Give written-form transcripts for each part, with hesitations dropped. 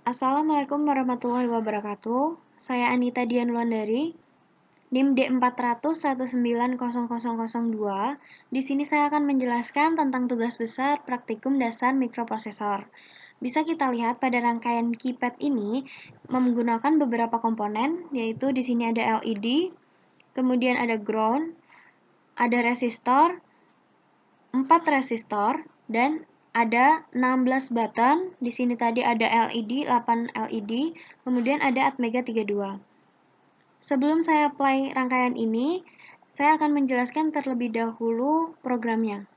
Assalamualaikum warahmatullahi wabarakatuh. Saya Anita Dian Wulandari, NIM D400190002. Di sini saya akan menjelaskan tentang tugas besar praktikum dasar mikroprosesor. Bisa kita lihat pada rangkaian keypad ini menggunakan beberapa komponen, yaitu di sini ada LED, kemudian ada ground, ada resistor, 4 resistor, dan ada 16 button. Di sini tadi ada LED, 8 LED, kemudian ada Atmega 32. Sebelum saya apply rangkaian ini, saya akan menjelaskan terlebih dahulu programnya.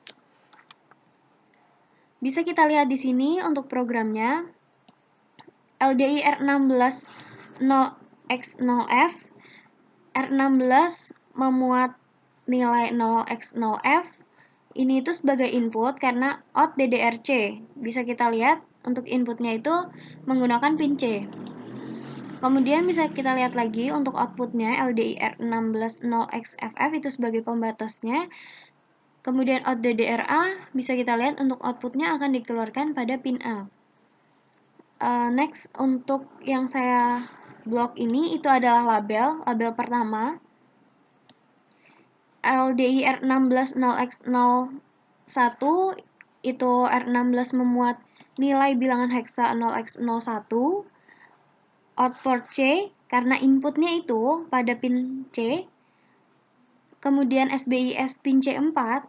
Bisa kita lihat di sini untuk programnya, LDI R16 0x0F. R16 memuat nilai 0x0F. Ini itu sebagai input karena out DDR-C. Bisa kita lihat untuk inputnya itu menggunakan pin C. Kemudian bisa kita lihat lagi untuk outputnya LDI R16 0xFF itu sebagai pembatasnya. Kemudian out DDR-A bisa kita lihat untuk outputnya akan dikeluarkan pada pin A. Next, untuk yang saya blok ini itu adalah label pertama. LDI R16 0x01 itu R16 memuat nilai bilangan heksa 0x01. Output C karena inputnya itu pada pin C. Kemudian SBIS pin C4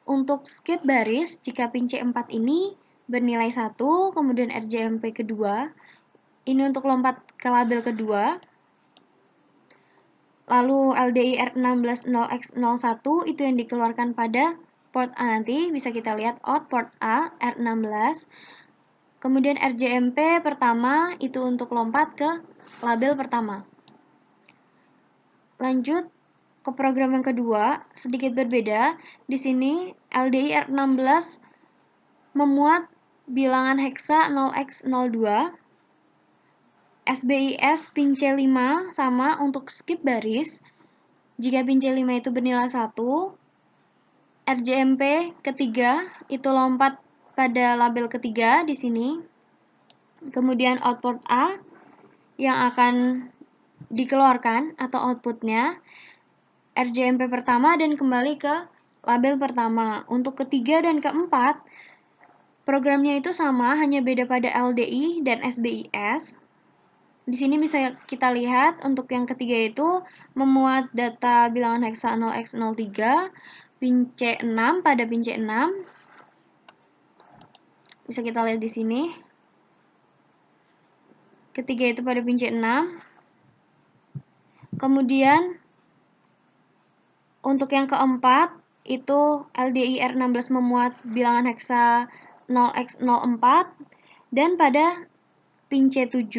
untuk skip baris jika pin C4 ini bernilai 1, kemudian RJMP kedua. Ini untuk lompat ke label kedua. Lalu LDI R16 0x01 itu yang dikeluarkan pada port A nanti, bisa kita lihat out port A R16. Kemudian RJMP pertama itu untuk lompat ke label pertama. Lanjut ke program yang kedua, sedikit berbeda. Di sini LDI R16 memuat bilangan heksa 0x02. SBIS pin C5 sama untuk skip baris. Jika pin C5 itu bernilai 1, RJMP ketiga itu lompat pada label ketiga di sini. Kemudian output A yang akan dikeluarkan atau outputnya RJMP pertama dan kembali ke label pertama. Untuk ketiga dan keempat, programnya itu sama, hanya beda pada LDI dan SBIS. Di sini bisa kita lihat untuk yang ketiga itu memuat data bilangan heksa 0x03, pin C6 pada pin C6. Bisa kita lihat di sini. Ketiga itu pada pin C6. Kemudian untuk yang keempat itu LDI R16 memuat bilangan heksa 0x04 dan pada pin C7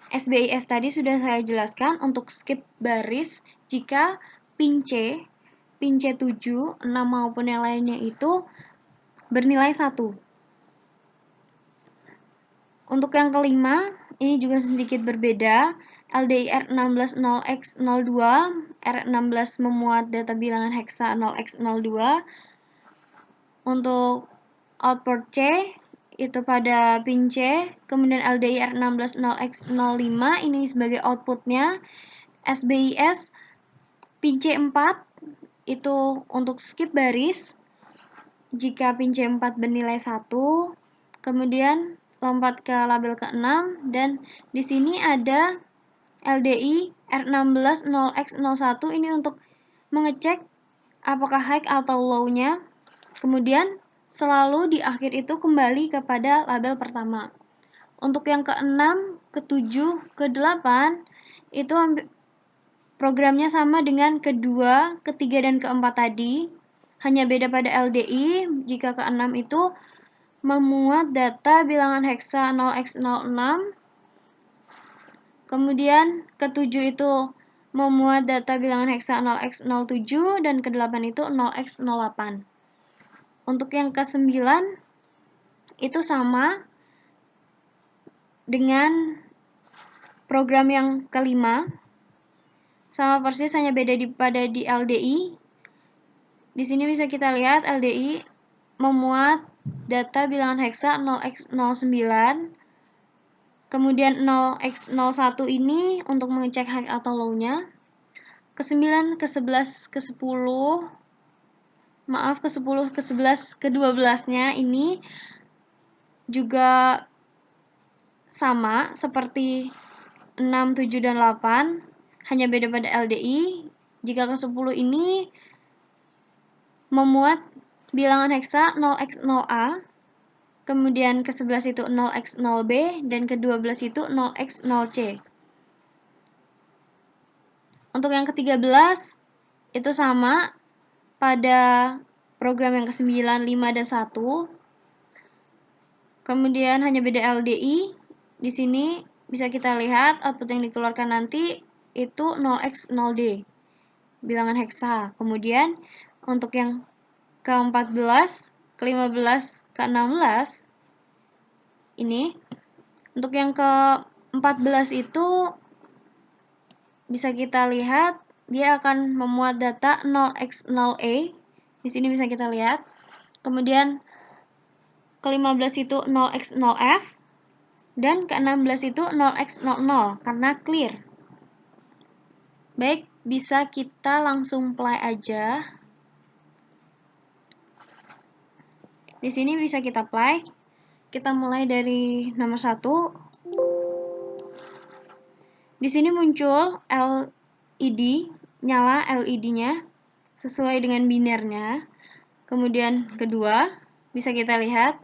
SBIS tadi sudah saya jelaskan untuk skip baris jika pin C7, 6 maupun yang lainnya itu bernilai 1. Untuk yang kelima, ini juga sedikit berbeda. LDI R16 0x02, R16 memuat data bilangan heksa 0x02. Untuk output C itu pada pin C, kemudian LDI R16 0x05 ini sebagai outputnya. SBIS pin C4 itu untuk skip baris jika pin C4 bernilai 1. Kemudian lompat ke label ke-6 dan di sini ada LDI R16 0x01 ini untuk mengecek apakah high atau low-nya. Kemudian selalu di akhir itu kembali kepada label pertama. Untuk yang ke-6, ke-7, ke-8 itu programnya sama dengan kedua, ketiga, dan keempat tadi. Hanya beda pada LDI, jika ke-6 itu memuat data bilangan heksa 0x06. Kemudian ke-7 itu memuat data bilangan heksa 0x07 dan ke-8 itu 0x08. Untuk yang ke-9 itu sama dengan program yang kelima. Sama persis, hanya beda pada di LDI. Di sini bisa kita lihat LDI memuat data bilangan heksa 0x09 Kemudian 0x01 ini untuk mengecek high atau low-nya. Ke-9, ke-11, ke-10, maaf ke-10, ke-11, ke-12-nya ini juga sama seperti 6, 7, dan 8, hanya beda pada LDI. Jika ke-10 ini memuat bilangan heksa 0x0A, kemudian ke-11 itu 0x0B, dan ke-12 itu 0x0C. Untuk yang ke-13 itu sama pada program yang ke-9, 5, dan 1. Kemudian hanya beda LDI. Di sini bisa kita lihat output yang dikeluarkan nanti itu 0x0D, bilangan heksa. Kemudian untuk yang ke-14, ke-15, ke-16 ini, untuk yang ke-14 itu bisa kita lihat dia akan memuat data 0x0A. Di sini bisa kita lihat. Kemudian ke-15 itu 0x0F, dan ke-16 itu 0x00 karena clear. Baik, bisa kita langsung play aja. Di sini bisa kita play. Kita mulai dari nomor 1. Di sini muncul LED, nyala LED-nya sesuai dengan binernya. Kemudian kedua, bisa kita lihat.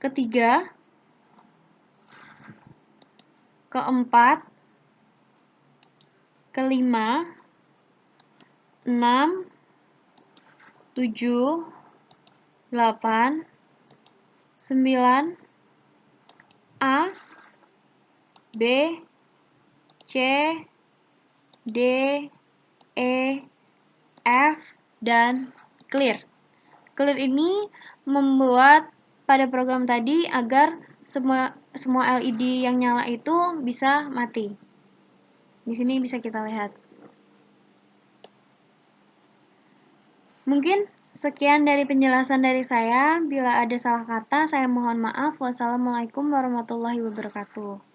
Ketiga, keempat, kelima, 6, 7, 8, 9, A, B, C, D, E, F, dan clear. Clear ini membuat pada program tadi agar semua LED yang nyala itu bisa mati. Di sini bisa kita lihat. Mungkin sekian dari penjelasan dari saya. Bila ada salah kata, saya mohon maaf. Wassalamualaikum warahmatullahi wabarakatuh.